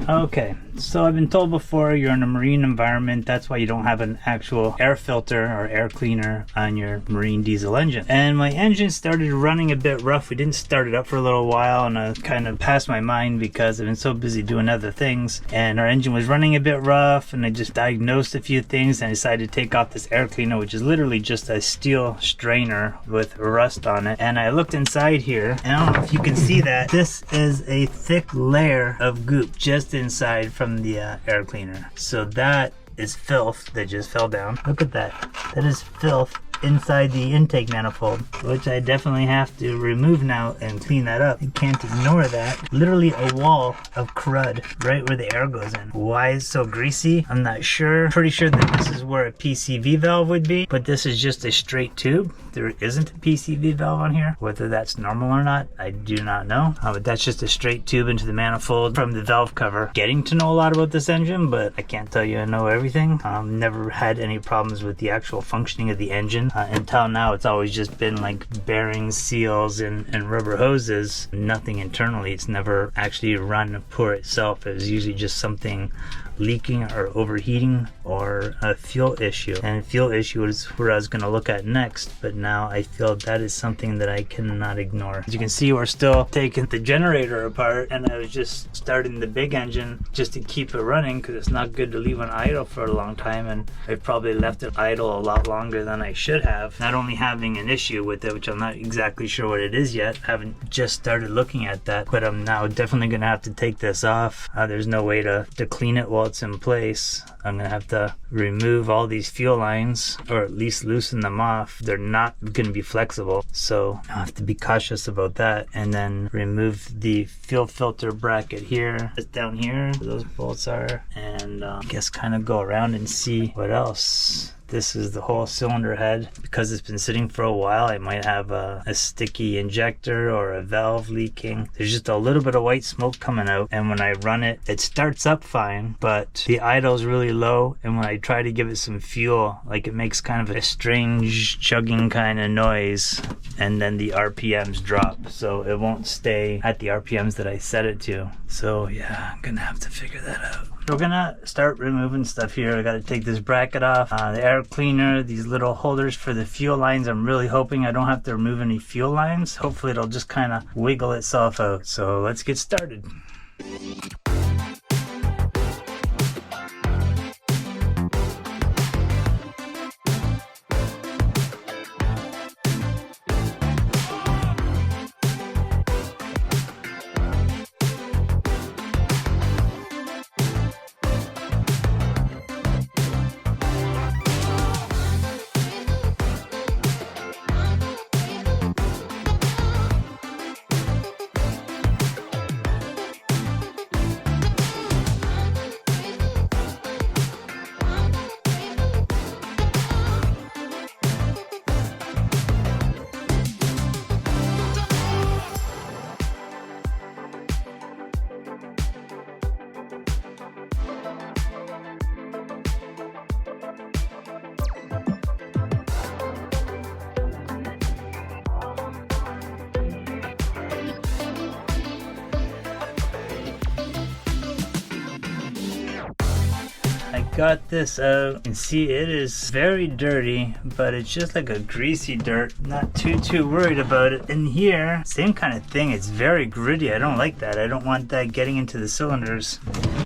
Okay, so I've been told before you're in a marine environment, that's why you don't have an actual air filter or air cleaner on your marine diesel engine. And my engine started running a bit rough. We didn't start it up for a little while, and I kind of passed my mind because I've been so busy doing other things. And our engine was running a bit rough, and I just diagnosed a few things and I decided to take off this air cleaner, which is literally just a steel strainer with rust on it. And I looked inside here, and I don't know if you can see that. This is a thick layer of goop just inside from the air cleaner. So that is filth that just fell down. Look at that. That is filth inside the intake manifold, which I definitely have to remove now and clean that up. You can't ignore that. Literally a wall of crud right where the air goes in. Why it's so greasy, I'm not sure. Pretty sure that this is where a PCV valve would be, but this is just a straight tube. There isn't a PCV valve on here. Whether that's normal or not, I do not know. But that's just a straight tube into the manifold from the valve cover. Getting to know a lot about this engine, but I can't tell you I know everything. Never had any problems with the actual functioning of the engine. Until now, it's always just been like bearings, seals, and rubber hoses. Nothing internally. It's never actually run pour itself. It was usually just something leaking or overheating or a fuel issue. And fuel issue is where I was going to look at next, but now I feel that is something that I cannot ignore. As you can see, we're still taking the generator apart, and I was just starting the big engine just to keep it running because it's not good to leave it idle for a long time, and I've probably left it idle a lot longer than I should have. Not only having an issue with it, which I'm not exactly sure what it is yet, I haven't just started looking at that, but I'm now definitely going to have to take this off. There's no way to clean it while it's in place. I'm gonna have to remove all these fuel lines, or at least loosen them off. They're not gonna be flexible, so I have to be cautious about that. And then remove the fuel filter bracket here. It's down here where those bolts are, and I guess kind of go around and see what else. This is the whole cylinder head. Because it's been sitting for a while, I might have a sticky injector or a valve leaking. There's just a little bit of white smoke coming out, and when I run it, it starts up fine, but the idle's really low, and when I try to give it some fuel, like, it makes kind of a strange chugging kind of noise, and then the RPMs drop, so it won't stay at the RPMs that I set it to. So yeah, I'm gonna have to figure that out. We're gonna start removing stuff here. I gotta take this bracket off, the air cleaner, these little holders for the fuel lines. I'm really hoping I don't have to remove any fuel lines. Hopefully it'll just kind of wiggle itself out. So let's get started. Got this out, and see, it is very dirty, but it's just like a greasy dirt. Not too worried about it. In here, same kind of thing. It's very gritty. I don't like that. I don't want that getting into the cylinders,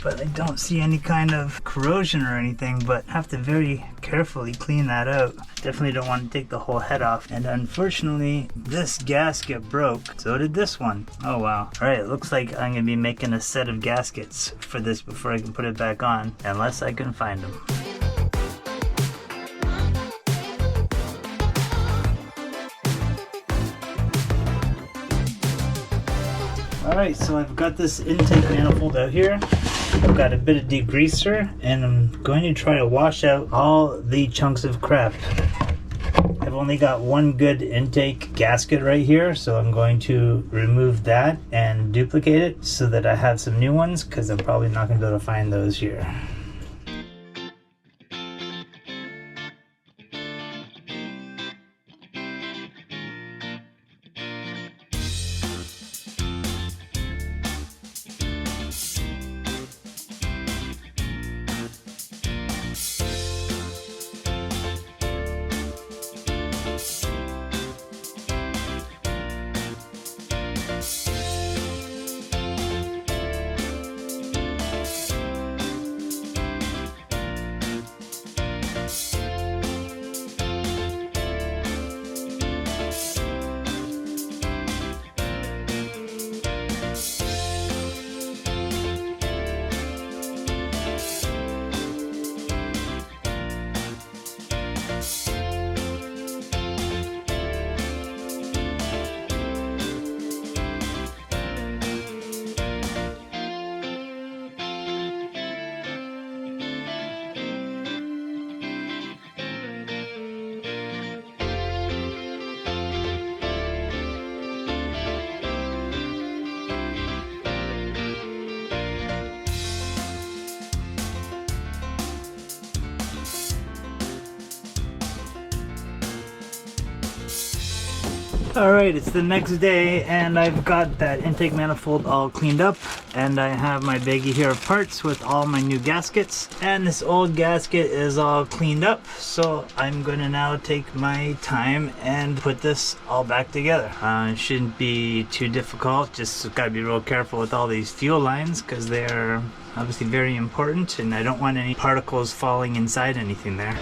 but I don't see any kind of corrosion or anything, but have to very carefully clean that out. Definitely don't want to take the whole head off. And unfortunately, this gasket broke. So did this one. Oh wow. All right, it looks like I'm gonna be making a set of gaskets for this before I can put it back on, unless I can find them. Alright, so I've got this intake manifold out here. I've got a bit of degreaser, and I'm going to try to wash out all the chunks of crap. I've only got one good intake gasket right here, so I'm going to remove that and duplicate it so that I have some new ones, because I'm probably not going to be able to find those here. Alright, it's the next day and I've got that intake manifold all cleaned up, and I have my baggie here of parts with all my new gaskets, and this old gasket is all cleaned up, so I'm going to now take my time and put this all back together. It shouldn't be too difficult, just got to be real careful with all these fuel lines because they're obviously very important, and I don't want any particles falling inside anything there.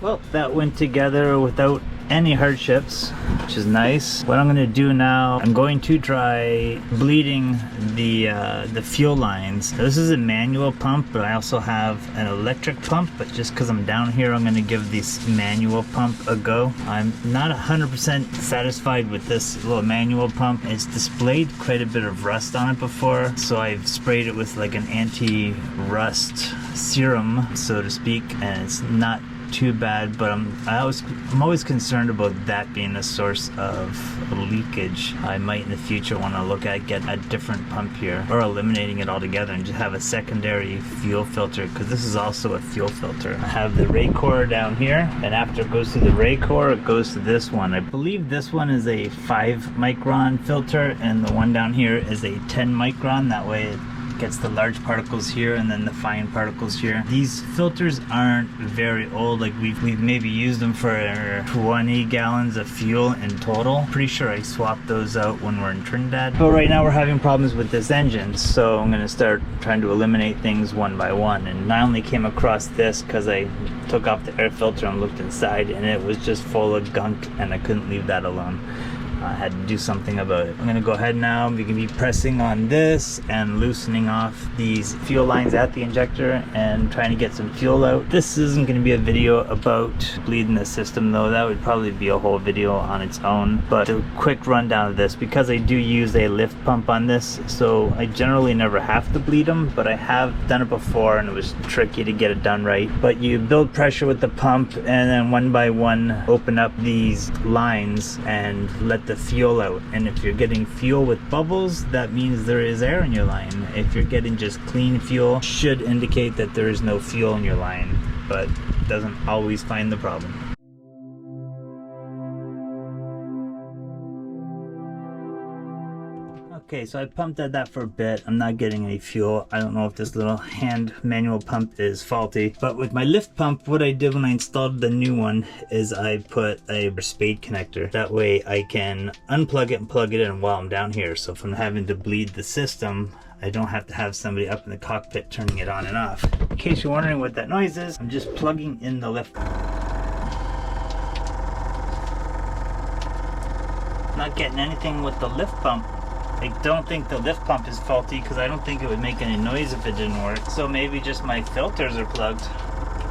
Well, that went together without any hardships, which is nice. What I'm going to do now, I'm going to try bleeding the fuel lines. Now, this is a manual pump, but I also have an electric pump, but just because I'm down here, I'm going to give this manual pump a go. I'm not 100% satisfied with this little manual pump. It's displayed quite a bit of rust on it before, so I've sprayed it with like an anti-rust serum, so to speak, and it's not too bad, but I'm always concerned about that being a source of leakage. I might in the future want to look at get a different pump here, or eliminating it altogether and just have a secondary fuel filter, because this is also a fuel filter. I have the ray core down here, and after it goes to the ray core, it goes to this one. I believe this one is a 5 micron filter, and the one down here is a 10 micron. That way it gets the large particles here and then the fine particles here. These filters aren't very old, like we've maybe used them for 20 gallons of fuel in total. Pretty sure I swapped those out when we're in Trinidad. But right now we're having problems with this engine, so I'm gonna start trying to eliminate things one by one. And I only came across this because I took off the air filter and looked inside, and it was just full of gunk, and I couldn't leave that alone. I had to do something about it. I'm gonna go ahead now. We can be pressing on this and loosening off these fuel lines at the injector and trying to get some fuel out. This isn't gonna be a video about bleeding the system though. That would probably be a whole video on its own. But a quick rundown of this, because I do use a lift pump on this, so I generally never have to bleed them, but I have done it before and it was tricky to get it done right. But you build pressure with the pump and then one by one open up these lines and let the fuel out. And if you're getting fuel with bubbles, that means there is air in your line. If you're getting just clean fuel, should indicate that there is no fuel in your line, but doesn't always find the problem. Okay, so I pumped at that for a bit. I'm not getting any fuel. I don't know if this little hand manual pump is faulty. But with my lift pump, what I did when I installed the new one is I put a spade connector. That way I can unplug it and plug it in while I'm down here. So if I'm having to bleed the system, I don't have to have somebody up in the cockpit turning it on and off. In case you're wondering what that noise is, I'm just plugging in the lift. Not getting anything with the lift pump. I don't think the lift pump is faulty because I don't think it would make any noise if it didn't work. So maybe just my filters are plugged.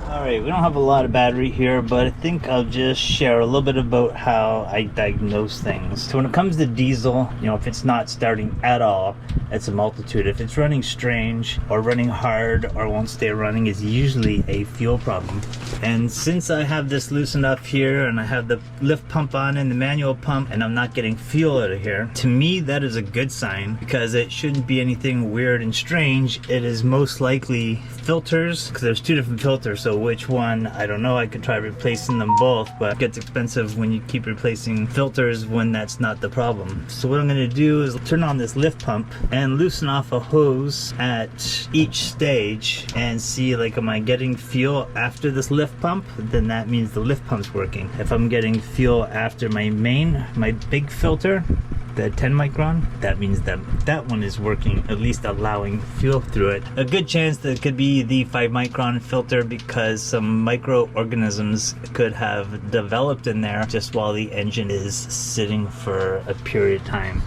Alright, we don't have a lot of battery here, but I think I'll just share a little bit about how I diagnose things. So when it comes to diesel, you know, if it's not starting at all, it's a multitude. If it's running strange or running hard or won't stay running, it's usually a fuel problem. And since I have this loosened up here and I have the lift pump on and the manual pump and I'm not getting fuel out of here, to me that is a good sign, because it shouldn't be anything weird and strange. It is most likely filters, because there's two different filters, so which one, I don't know. I could try replacing them both, but it gets expensive when you keep replacing filters when that's not the problem. So what I'm going to do is turn on this lift pump and loosen off a hose at each stage and see, like, am I getting fuel after this lift pump? Then that means the lift pump's working. If I'm getting fuel after my big filter, the 10 micron, that means that that one is working, at least allowing fuel through it. A good chance that it could be the 5 micron filter because some microorganisms could have developed in there just while the engine is sitting for a period of time.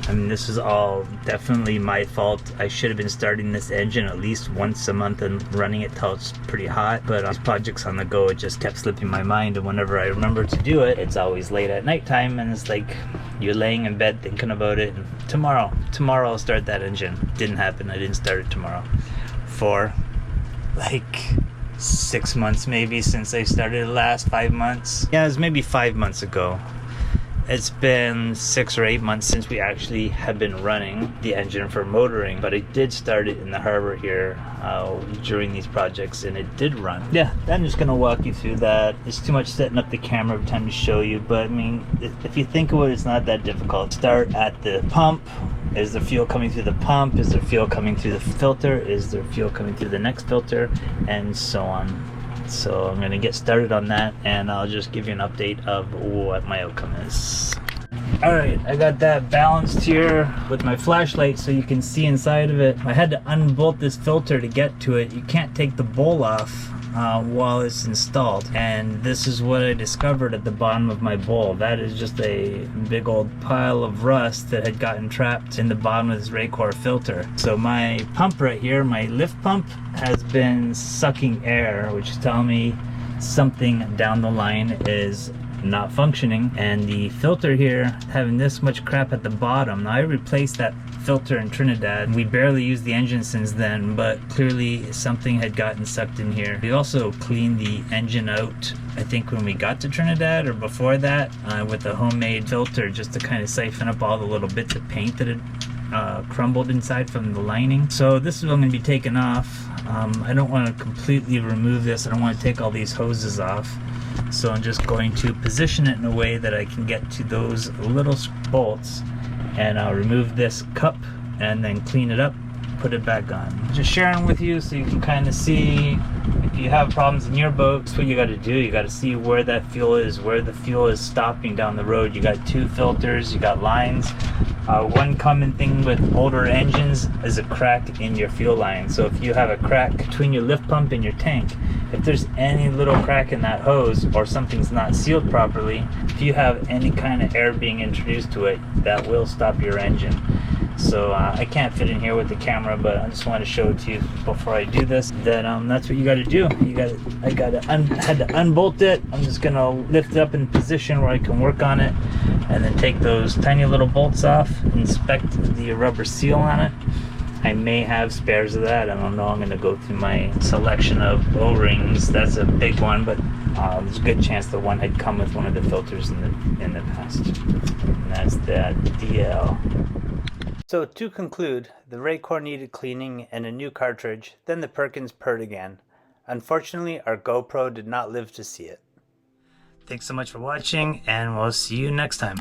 I mean, this is all definitely my fault. I should have been starting this engine at least once a month and running it till it's pretty hot, but on projects on the go, it just kept slipping my mind, and whenever I remember to do it, it's always late at nighttime, and it's like you're laying in bed thinking about it, and tomorrow I'll start that engine. Didn't happen. I didn't start it tomorrow. For like 6 months maybe since I started, the last 5 months. Yeah, it was maybe 5 months ago. It's been 6 or 8 months since we actually have been running the engine for motoring, but I did start it in the harbor here during these projects, and it did run. Yeah, I'm just gonna walk you through that. It's too much setting up the camera every time to show you, but I mean, if you think of it, it's not that difficult. Start at the pump. Is there fuel coming through the pump? Is there fuel coming through the filter? Is there fuel coming through the next filter? And so on. So I'm gonna get started on that, and I'll just give you an update of what my outcome is. Alright, I got that balanced here with my flashlight so you can see inside of it. I had to unbolt this filter to get to it. You can't take the bowl off while it's installed, and this is what I discovered at the bottom of my bowl. That is just a big old pile of rust that had gotten trapped in the bottom of this Raycor filter. So my pump right here, my lift pump, has been sucking air, which is telling me something down the line is not functioning, and the filter here having this much crap at the bottom. Now, I replaced that filter in Trinidad. We barely used the engine since then, but clearly something had gotten sucked in here. We also cleaned the engine out, I think when we got to Trinidad or before that, with a homemade filter, just to kind of siphon up all the little bits of paint that had crumbled inside from the lining. So this is what I'm going to be taking off. I don't want to completely remove this. I don't want to take all these hoses off. So I'm just going to position it in a way that I can get to those little bolts, and I'll remove this cup and then clean it up, put it back on. Just sharing with you so you can kind of see if you have problems in your boat. That's what you got to do. You got to see where that fuel is, where the fuel is stopping down the road. You got 2 filters, you got lines. One common thing with older engines is a crack in your fuel line. So if you have a crack between your lift pump and your tank, if there's any little crack in that hose or something's not sealed properly, if you have any kind of air being introduced to it, that will stop your engine. So I can't fit in here with the camera, but I just want to show it to you before I do this, that that's what you got to do. I had to unbolt it. I'm just gonna lift it up in position where I can work on it, and then take those tiny little bolts off, inspect the rubber seal on it. I may have spares of that. I don't know. I'm gonna go through my selection of O-rings. That's a big one, but there's a good chance that one had come with one of the filters in the past. And that's that DL. So to conclude, the Raycor needed cleaning and a new cartridge, then the Perkins purred again. Unfortunately, our GoPro did not live to see it. Thanks so much for watching, and we'll see you next time.